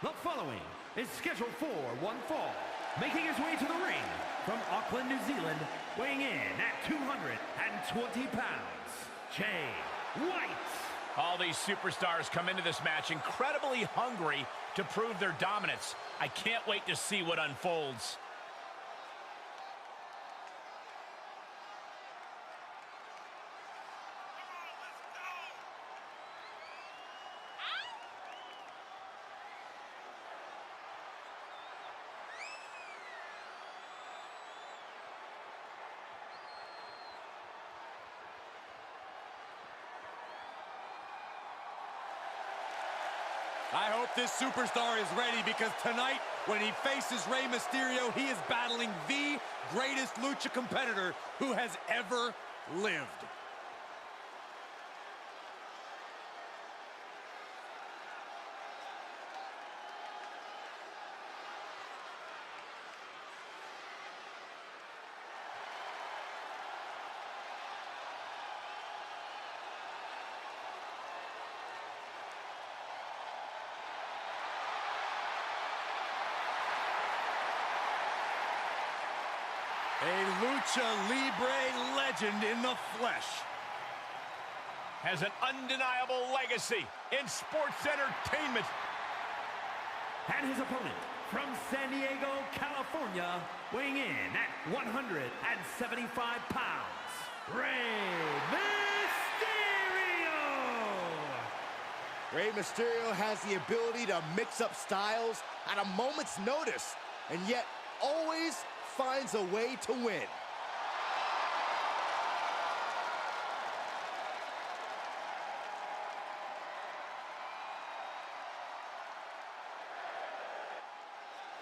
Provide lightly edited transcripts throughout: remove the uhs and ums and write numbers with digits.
The following is scheduled for one fall, making his way to the ring from Auckland, New Zealand, weighing in at 220 pounds, Jay White. All these superstars come into this match incredibly hungry to prove their dominance. I can't wait to see what unfolds. I hope this superstar is ready, because tonight, when he faces Rey Mysterio, he is battling the greatest lucha competitor who has ever lived. A Lucha Libre legend in the flesh. Has an undeniable legacy in sports entertainment. And his opponent from San Diego, California, weighing in at 175 pounds, Rey Mysterio! Rey Mysterio has the ability to mix up styles at a moment's notice, and yet always finds a way to win.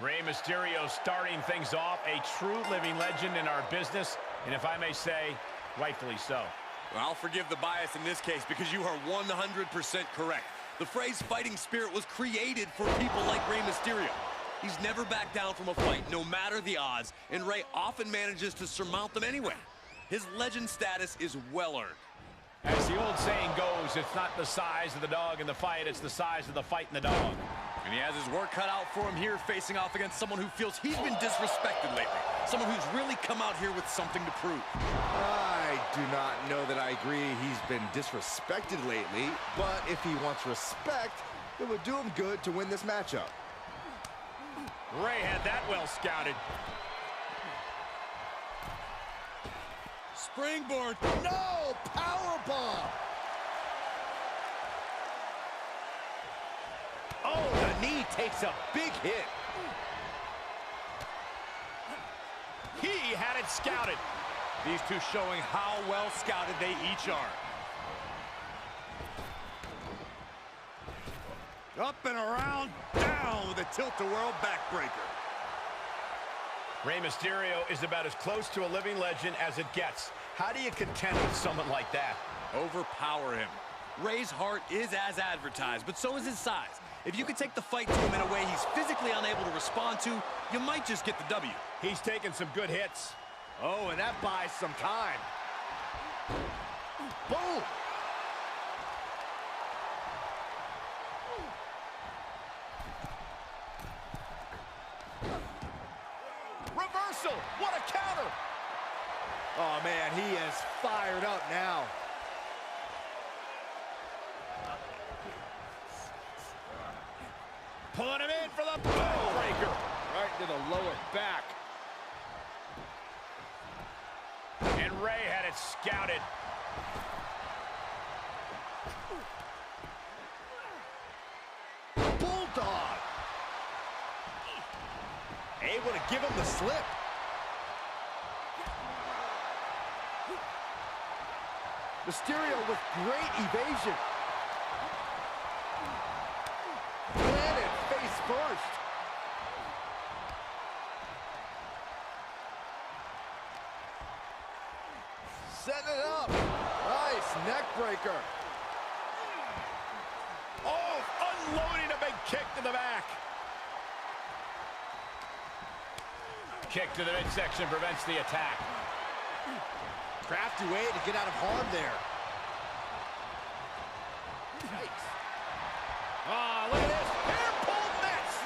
Rey Mysterio starting things off, a true living legend in our business, and if I may say, rightfully so. Well, I'll forgive the bias in this case, because you are 100% correct. The phrase fighting spirit was created for people like Rey Mysterio. He's never backed down from a fight, no matter the odds, and Rey often manages to surmount them anyway. His legend status is well-earned. As the old saying goes, it's not the size of the dog in the fight, it's the size of the fight in the dog. And he has his work cut out for him here, facing off against someone who feels he's been disrespected lately. Someone who's really come out here with something to prove. I do not know that I agree he's been disrespected lately, but if he wants respect, it would do him good to win this matchup. Rey had that well scouted. Springboard. No! Powerbomb! Oh, the knee takes a big hit. He had it scouted. These two showing how well scouted they each are. Up and around, down with a tilt-a-whirl backbreaker. Rey Mysterio is about as close to a living legend as it gets. How do you contend with someone like that? Overpower him. Rey's heart is as advertised, but so is his size. If you could take the fight to him in a way he's physically unable to respond to, you might just get the W. He's taken some good hits. Oh, and that buys some time. Boom! Reversal! What a counter! Oh, man, he is fired up now. Pulling him in for the backbreaker. Right to the lower back. And Rey had it scouted. Bulldog. Able to give him the slip. Mysterio with great evasion. Planted face first. Setting it up. Nice neck breaker. Oh, unloading a big kick to the back. Kick to the midsection prevents the attack. Crafty way to get out of harm there. Yikes. Ah, look at this. Hair pulled mess.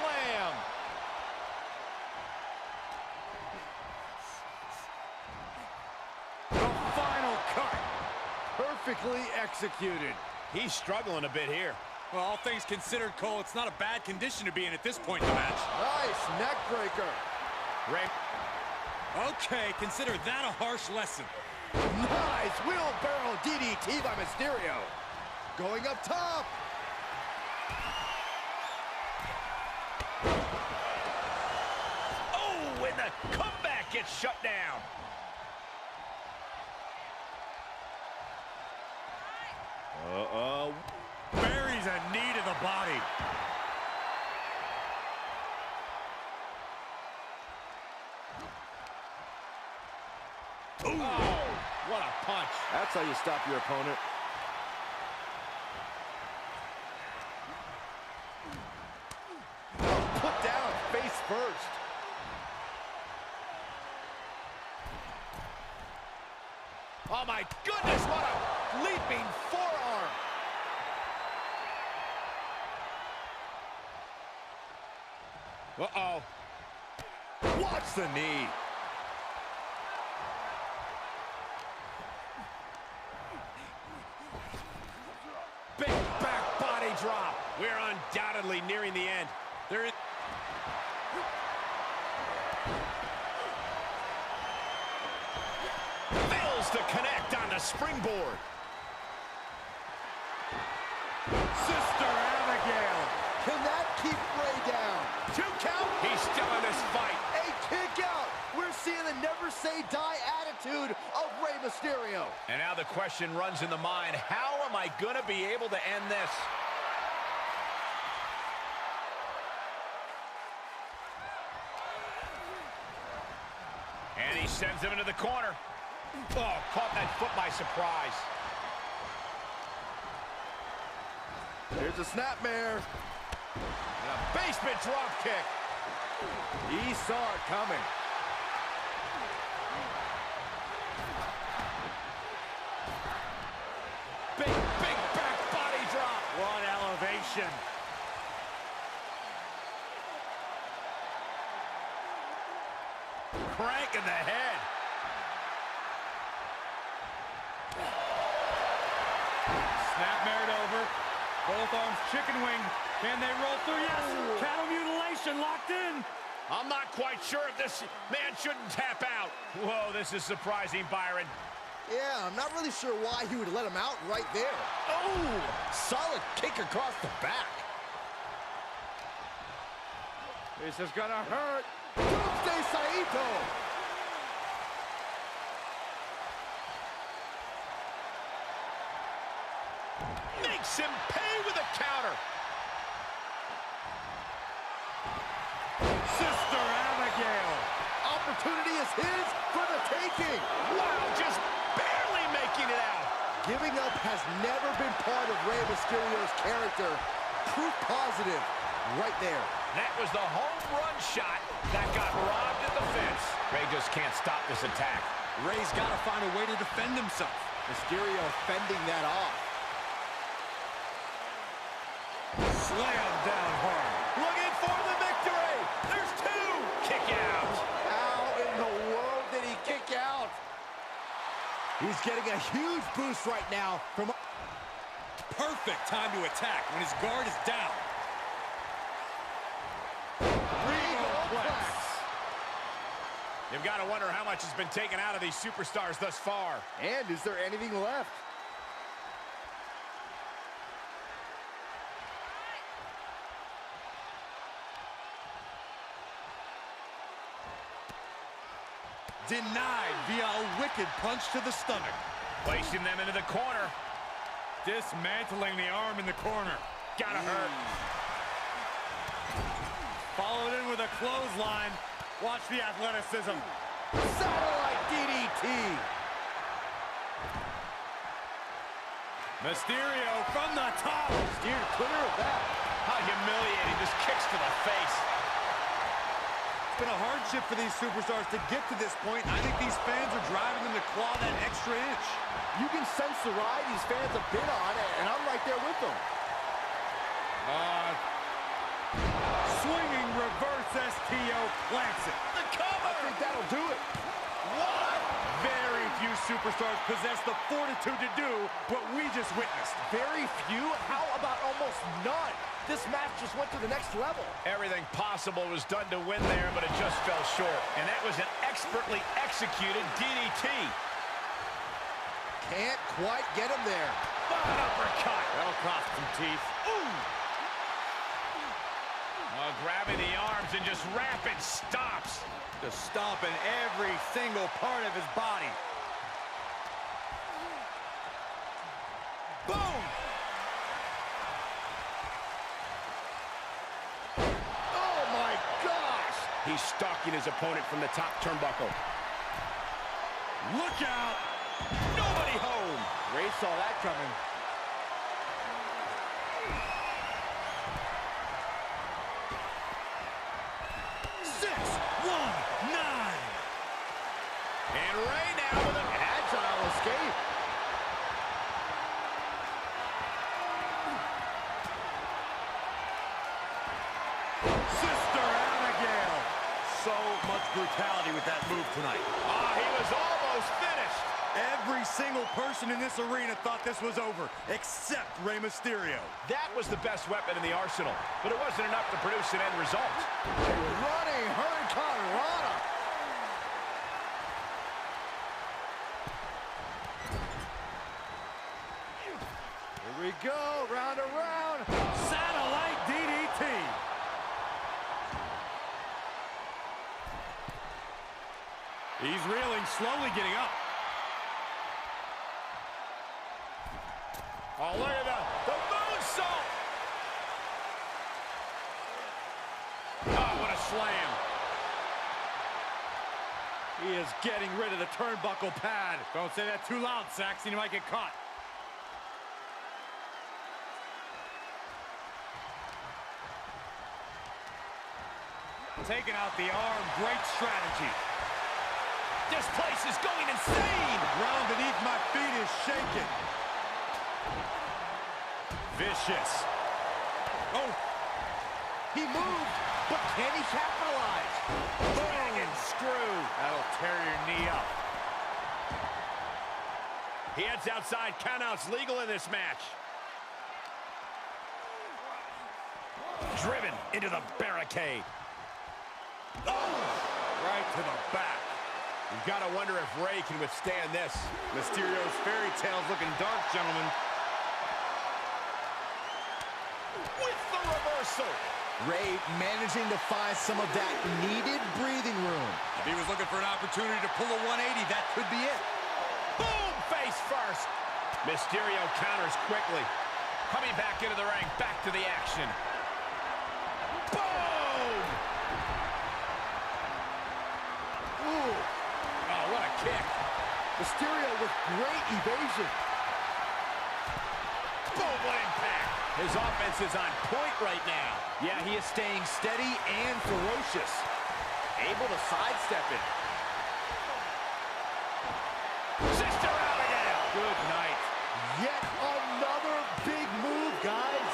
Perfectly executed. He's struggling a bit here. Well, all things considered, Cole, it's not a bad condition to be in at this point in the match. Nice neck breaker. Okay, consider that a harsh lesson. Nice wheelbarrow DDT by Mysterio. Going up top. Oh, and the comeback gets shut down. Buries a knee to the body. Ooh. Oh, what a punch. That's how you stop your opponent. Oh, put down face first. Oh, my goodness, what a leaping forearm. Uh-oh. Watch the knee. Big back body drop. We're undoubtedly nearing the end. There is... Fails to connect on the springboard. Sister Abigail. Can that keep Ray down? 2 count. He's still in this fight. A kick out. We're seeing the never say die attitude of Rey Mysterio. And now the question runs in the mind, how am I going to be able to end this? And he sends him into the corner. Oh, caught that foot by surprise. Here's a snapmare. And a basement drop kick. He saw it coming. Big back body drop. What elevation. Crank in the head. Snapmared over. Both arms chicken wing. Can they roll through? Yes! Cattle mutilation locked in. I'm not quite sure if this man shouldn't tap out. Whoa, this is surprising, Byron. Yeah, I'm not really sure why he would let him out right there. Oh, solid kick across the back. This is gonna hurt. Doomsday Saito. Makes him pay with a counter. Sister Abigail. Opportunity is his for the taking. Wow, just barely making it out. Giving up has never been part of Rey Mysterio's character. Proof positive right there. That was the home run shot that got robbed at the fence. Rey just can't stop this attack. Ray's got to find a way to defend himself. Mysterio fending that off. Slam down hard. Looking for the victory. There's 2. Kick out. How in the world did he kick out? He's getting a huge boost right now from... Perfect time to attack when his guard is down. You've got to wonder how much has been taken out of these superstars thus far. And is there anything left? Denied via a wicked punch to the stomach. Placing them into the corner. Dismantling the arm in the corner. Gotta hurt. Followed in with a clothesline. Watch the athleticism. Satellite DDT. Mysterio from the top. Steered clear of that. How humiliating. Just kicks to the face. It's been a hardship for these superstars to get to this point. I think these fans are driving them to claw that extra inch. You can sense the ride these fans have been on, and I'm right there with them. Swinging reverse STO plants it. The cover. I think that'll do it. What? Very few superstars possess the fortitude to do what we just witnessed. Very few? How about almost none? This match just went to the next level. Everything possible was done to win there, but it just fell short. And that was an expertly executed DDT. Can't quite get him there. An uppercut. That'll cost some teeth. Ooh. Well, grabbing the arms and just rapid stops. Just stomping every single part of his body. Boom! Oh my gosh! He's stalking his opponent from the top turnbuckle. Look out! Nobody home! Ray saw that coming. And Ray now with an Agile escape. Sister Abigail! So much brutality with that move tonight. he was almost finished. Every single person in this arena thought this was over, except Rey Mysterio. That was the best weapon in the arsenal, but it wasn't enough to produce an end result. Running Hurricane Rana. Here we go, round and round. Satellite DDT. He's reeling, slowly getting up. Oh, look at the moonsault! Oh, what a slam. He is getting rid of the turnbuckle pad. Don't say that too loud, Saxon. You might get caught. Taking out the arm. Great strategy. This place is going insane! The ground beneath my feet is shaking. Vicious. Oh, he moved, but can he capitalize? Dragon screw. That'll tear your knee up. He heads outside. Countouts legal in this match. Driven into the barricade. Oh! Right to the back. You've got to wonder if Ray can withstand this. Mysterio's fairy tale's looking dark, gentlemen. With the reversal. Ray managing to find some of that needed breathing room. If he was looking for an opportunity to pull a 180, that could be it. Boom! Face first. Mysterio counters quickly. Coming back into the ring. Back to the action. Boom! Ooh, Oh, what a kick. Mysterio with great evasion. Boom, what impact. His offense is on point right now. Yeah, he is staying steady and ferocious. Able to sidestep it. Sister Abigail. Good night. Yet another big move, guys.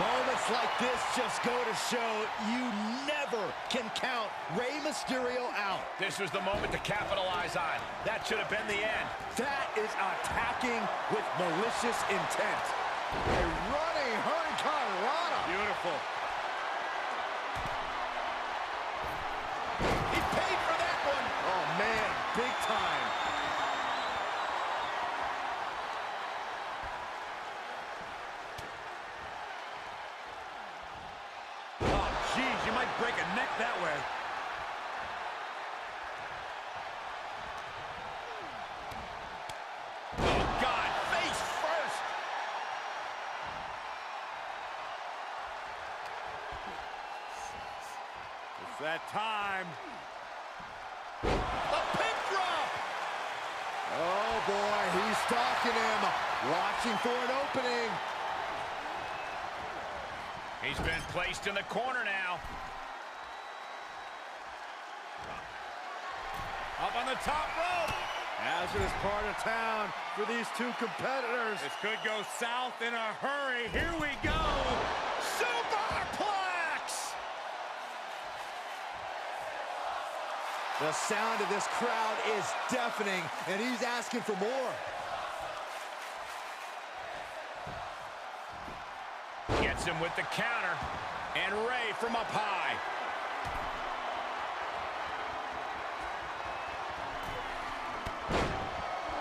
Moments like this just go to show you never can count Rey Mysterio out. This was the moment to capitalize on. That should have been the end. That is attacking with malicious intent. A running Hurricane Rana. Beautiful. He paid for that one. Oh, man, big time. Oh, geez, you might break a neck that way. Oh, God, face first. It's that time. The pin drop. Oh, boy, he's stalking him. Watching for an opening. He's been placed in the corner now. Up on the top rope. Hazardous part of town for these two competitors. This could go south in a hurry. Here we go. Superplex. The sound of this crowd is deafening, and he's asking for more. Gets him with the counter. And Ray from up high.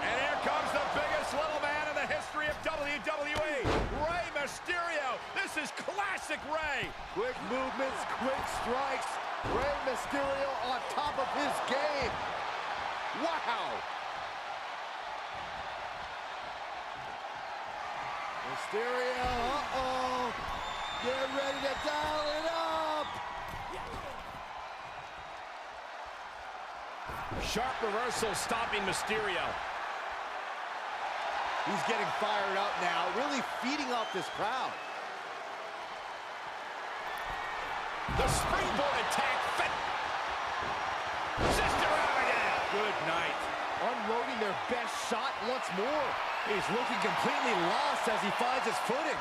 And here comes the biggest little man in the history of WWE, Rey Mysterio. This is classic Rey. Quick movements, quick strikes. Rey Mysterio on top of his game. Wow! Mysterio, uh-oh. Get ready to dial it up. Sharp reversal stopping Mysterio. He's getting fired up now, really feeding off this crowd. The springboard attack. Sister out again. Good night. Unloading their best shot once more. He's looking completely lost as he finds his footing.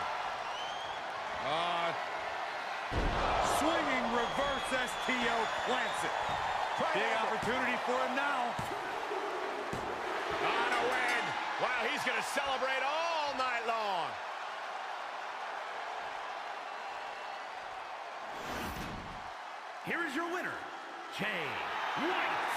Swinging reverse STO plants it. Big opportunity for him now. On a win. Wow, he's going to celebrate all night long. Here is your winner, Jay White.